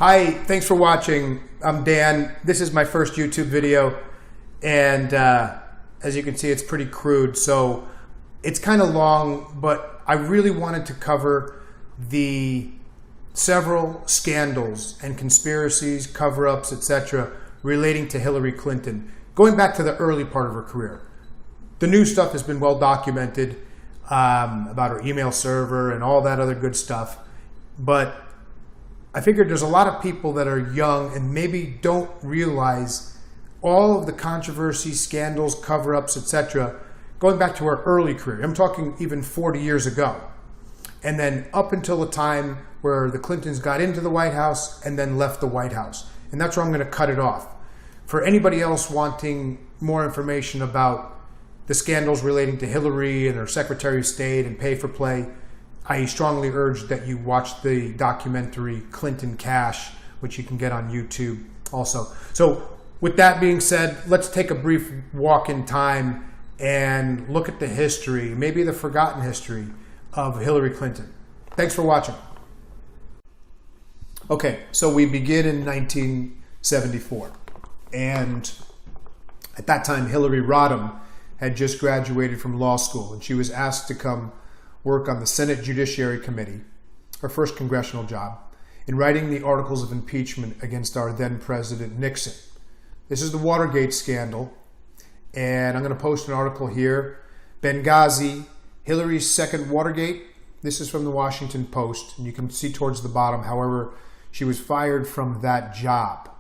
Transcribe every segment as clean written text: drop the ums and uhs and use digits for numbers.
Hi, thanks for watching. I'm Dan. This is my first YouTube video, and as you can see, it's pretty crude, so it's kind of long, but I really wanted to cover the several scandals and conspiracies, cover-ups, etc. relating to Hillary Clinton, going back to the early part of her career. The new stuff has been well documented about her email server and all that other good stuff, but I figured there's a lot of people that are young and maybe don't realize all of the controversies, scandals, cover-ups, etc., going back to her early career. I'm talking even 40 years ago. And then up until the time where the Clintons got into the White House and then left the White House. And that's where I'm going to cut it off. For anybody else wanting more information about the scandals relating to Hillary and her Secretary of State and pay for play, I strongly urge that you watch the documentary Clinton Cash, which you can get on YouTube also. So with that being said, let's take a brief walk in time and look at the history, maybe the forgotten history of Hillary Clinton. Thanks for watching. Okay, so we begin in 1974. And at that time, Hillary Rodham had just graduated from law school, and she was asked to come work on the Senate Judiciary Committee, her first congressional job, in writing the articles of impeachment against our then President Nixon. This is the Watergate scandal, and I'm going to post an article here. Benghazi, Hillary's second Watergate. This is from the Washington Post, and you can see towards the bottom, however, she was fired from that job.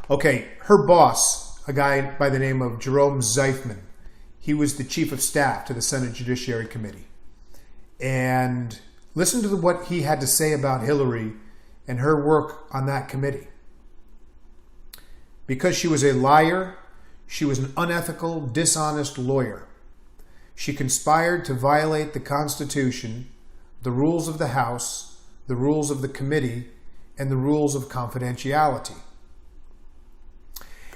Okay, her boss, a guy by the name of Jerome Zeifman, he was the chief of staff to the Senate Judiciary Committee. And listen to what he had to say about Hillary and her work on that committee. Because she was a liar, she was an unethical, dishonest lawyer. She conspired to violate the Constitution, the rules of the House, the rules of the committee, and the rules of confidentiality.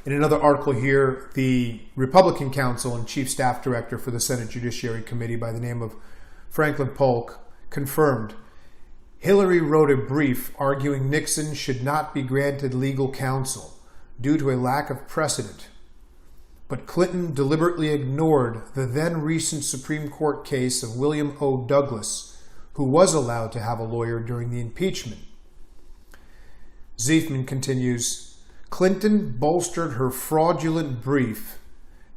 In another article here, the Republican counsel and chief staff director for the Senate Judiciary Committee by the name of Franklin Polk confirmed Hillary wrote a brief arguing Nixon should not be granted legal counsel due to a lack of precedent. But Clinton deliberately ignored the then recent Supreme Court case of William O. Douglas, who was allowed to have a lawyer during the impeachment. Zeifman continues, Clinton bolstered her fraudulent brief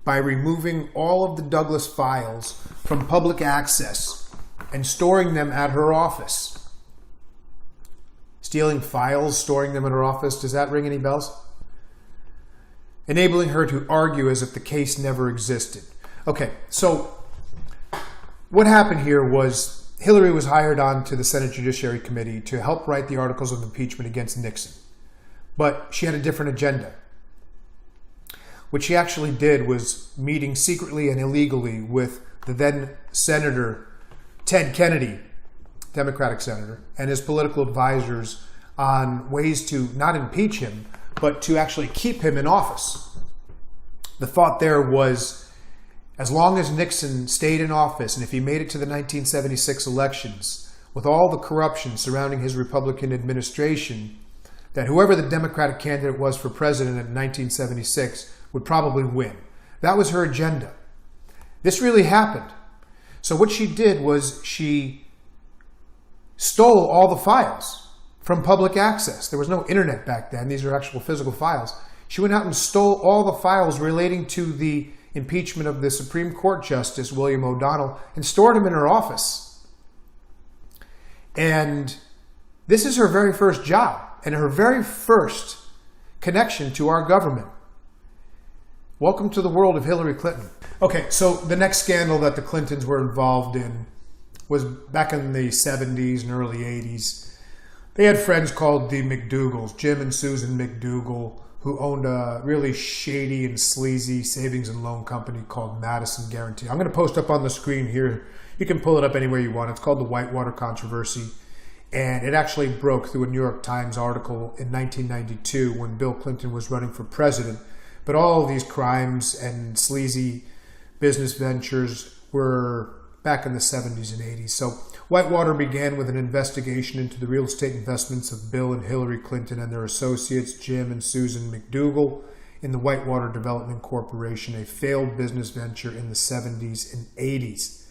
by removing all of the Douglas files from public access and storing them at her office. Stealing files, storing them at her office, does that ring any bells? Enabling her to argue as if the case never existed. Okay, so what happened here was Hillary was hired on to the Senate Judiciary Committee to help write the articles of impeachment against Nixon. But she had a different agenda. What she actually did was meeting secretly and illegally with the then Senator Ted Kennedy, Democratic senator, and his political advisors on ways to not impeach him, but to actually keep him in office. The thought there was, as long as Nixon stayed in office, and if he made it to the 1976 elections, with all the corruption surrounding his Republican administration, that whoever the Democratic candidate was for president in 1976 would probably win. That was her agenda. This really happened. So what she did was she stole all the files from public access. There was no internet back then. These are actual physical files. She went out and stole all the files relating to the impeachment of the Supreme Court Justice, William O'Donnell, and stored them in her office. And this is her very first job and her very first connection to our government. Welcome to the world of Hillary Clinton. Okay, so the next scandal that the Clintons were involved in was back in the 70s and early 80s. They had friends called the McDougalls, Jim and Susan McDougal, who owned a really shady and sleazy savings and loan company called Madison Guarantee. I'm going to post up on the screen here. You can pull it up anywhere you want. It's called the Whitewater controversy. And it actually broke through a New York Times article in 1992 when Bill Clinton was running for president. But all of these crimes and sleazy business ventures were back in the 70s and 80s. So Whitewater began with an investigation into the real estate investments of Bill and Hillary Clinton and their associates, Jim and Susan McDougal, in the Whitewater Development Corporation, a failed business venture in the 70s and 80s.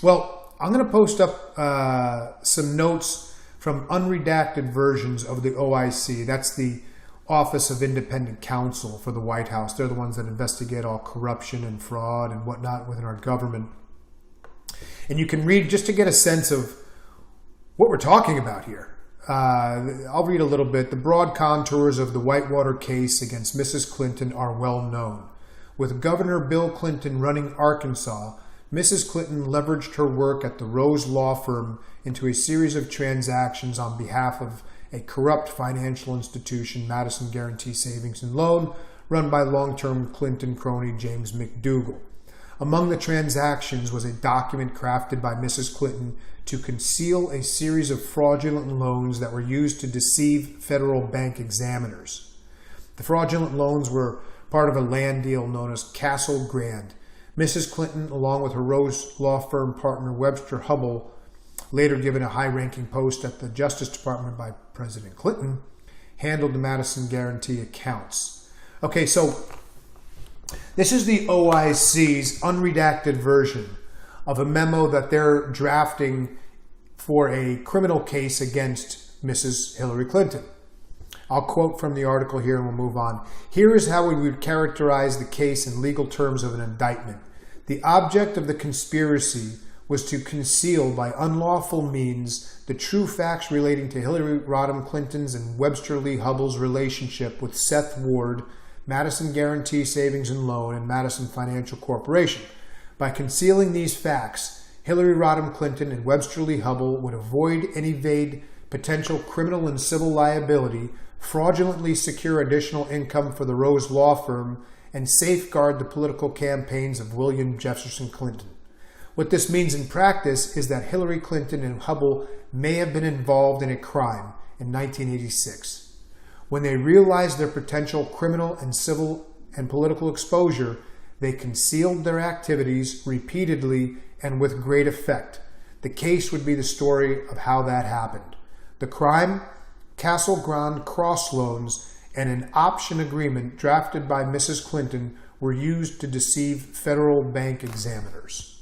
Well, I'm going to post up some notes from unredacted versions of the OIC. That's the Office of Independent Counsel for the White House. They're the ones that investigate all corruption and fraud and whatnot within our government. And you can read just to get a sense of what we're talking about here. I'll read a little bit. The broad contours of the Whitewater case against Mrs. Clinton are well known. With Governor Bill Clinton running Arkansas, Mrs. Clinton leveraged her work at the Rose Law Firm into a series of transactions on behalf of a corrupt financial institution, Madison Guarantee Savings and Loan, run by long-term Clinton crony James McDougal. Among the transactions was a document crafted by Mrs. Clinton to conceal a series of fraudulent loans that were used to deceive federal bank examiners. The fraudulent loans were part of a land deal known as Castle Grand. Mrs. Clinton, along with her Rose law firm partner Webster Hubbell, later given a high-ranking post at the Justice Department by President Clinton, handled the Madison Guarantee accounts. Okay, so this is the OIC's unredacted version of a memo that they're drafting for a criminal case against Mrs. Hillary Clinton. I'll quote from the article here and we'll move on. Here is how we would characterize the case in legal terms of an indictment. The object of the conspiracy was to conceal by unlawful means the true facts relating to Hillary Rodham Clinton's and Webster Lee Hubbell's relationship with Seth Ward, Madison Guarantee Savings and Loan, and Madison Financial Corporation. By concealing these facts, Hillary Rodham Clinton and Webster Lee Hubbell would avoid and evade potential criminal and civil liability, fraudulently secure additional income for the Rose Law Firm, and safeguard the political campaigns of William Jefferson Clinton. What this means in practice is that Hillary Clinton and Hubbell may have been involved in a crime in 1986. When they realized their potential criminal and civil and political exposure, they concealed their activities repeatedly and with great effect. The case would be the story of how that happened. The crime, Castle Grand cross loans, and an option agreement drafted by Mrs. Clinton were used to deceive federal bank examiners.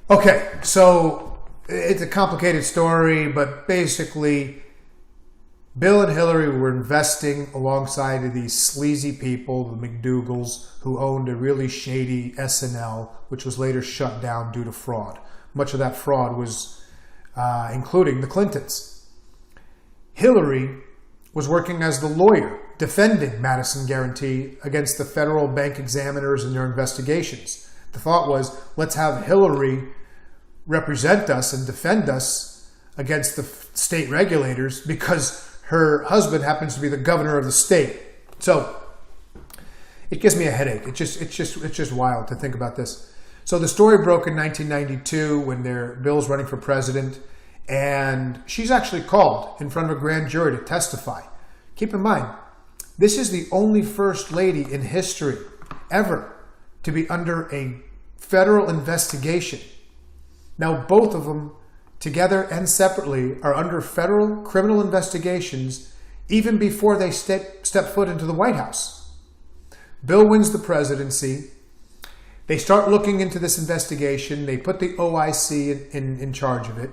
Okay, so it's a complicated story, but basically Bill and Hillary were investing alongside of these sleazy people, the McDougals, who owned a really shady SNL, which was later shut down due to fraud. Much of that fraud was including the Clintons. Hillary was working as the lawyer defending Madison Guarantee against the federal bank examiners in their investigations. The thought was, let's have Hillary represent us and defend us against the state regulators because her husband happens to be the governor of the state. So it gives me a headache. It's just wild to think about this. So the story broke in 1992 when Bill's running for president, and she's actually called in front of a grand jury to testify. Keep in mind, this is the only first lady in history ever to be under a federal investigation. Now, both of them, together and separately, are under federal criminal investigations even before they step foot into the White House. Bill wins the presidency. They start looking into this investigation. They put the OIC in charge of it.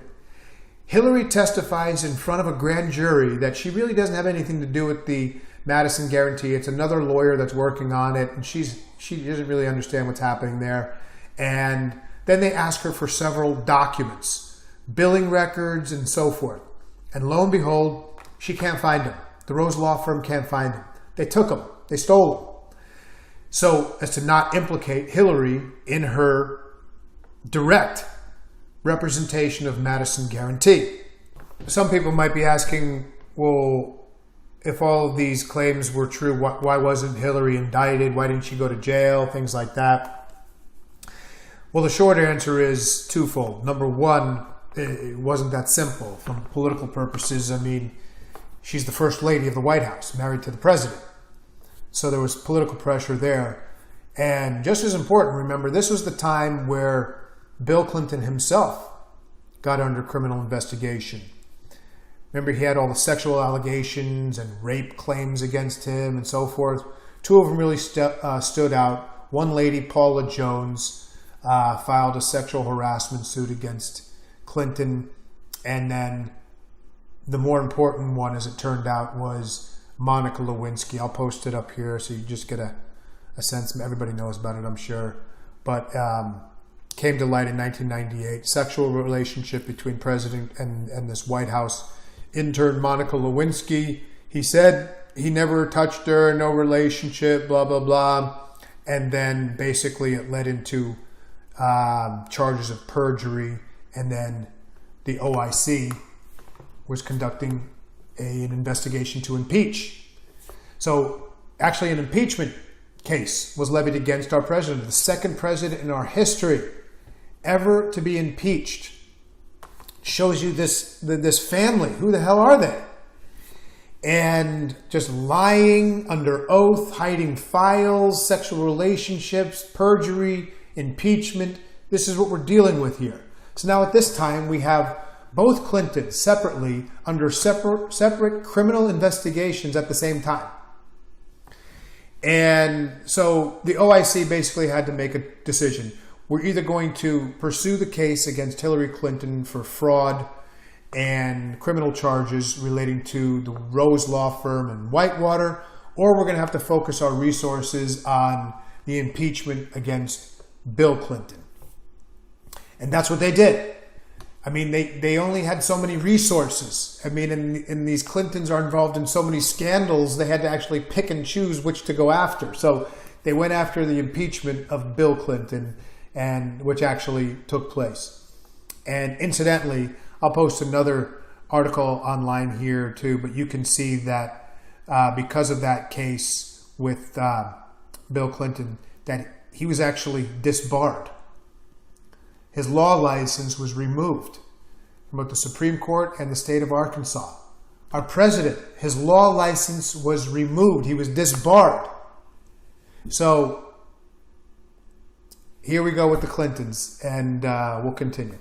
Hillary testifies in front of a grand jury that she really doesn't have anything to do with the Madison Guarantee. It's another lawyer that's working on it, and she doesn't really understand what's happening there. And then they ask her for several documents, billing records and so forth. And lo and behold, she can't find them. The Rose Law Firm can't find them. They took them. They stole them. So as to not implicate Hillary in her direct representation of Madison Guarantee. Some people might be asking, well, if all of these claims were true, why wasn't Hillary indicted? Why didn't she go to jail? Things like that. Well, the short answer is twofold. Number one, it wasn't that simple. From political purposes, I mean, she's the first lady of the White House, married to the president. So there was political pressure there. And just as important, remember, this was the time where Bill Clinton himself got under criminal investigation. Remember, he had all the sexual allegations and rape claims against him and so forth. Two of them really stood out. One lady, Paula Jones, filed a sexual harassment suit against Clinton. And then the more important one, as it turned out, was Monica Lewinsky. I'll post it up here so you just get a sense. Everybody knows about it, I'm sure. But came to light in 1998. Sexual relationship between President and this White House intern, Monica Lewinsky. He said he never touched her, no relationship, blah, blah, blah. And then basically it led into charges of perjury. And then the OIC was conducting an investigation to impeach. So actually an impeachment case was levied against our president, the second president in our history ever to be impeached. Shows you this family. Who the hell are they? And just lying under oath, hiding files, sexual relationships, perjury, impeachment. This is what we're dealing with here. So now at this time, we have both Clintons separately under separate criminal investigations at the same time. And so the OIC basically had to make a decision. We're either going to pursue the case against Hillary Clinton for fraud and criminal charges relating to the Rose Law Firm and Whitewater, or we're going to have to focus our resources on the impeachment against Bill Clinton. And that's what they did. I mean, they only had so many resources. I mean, and these Clintons are involved in so many scandals, they had to actually pick and choose which to go after. So they went after the impeachment of Bill Clinton, and which actually took place. And incidentally, I'll post another article online here too, but you can see that because of that case with Bill Clinton, that he was actually disbarred. His law license was removed from both the Supreme Court and the state of Arkansas. Our president, his law license was removed. He was disbarred. So here we go with the Clintons, and we'll continue.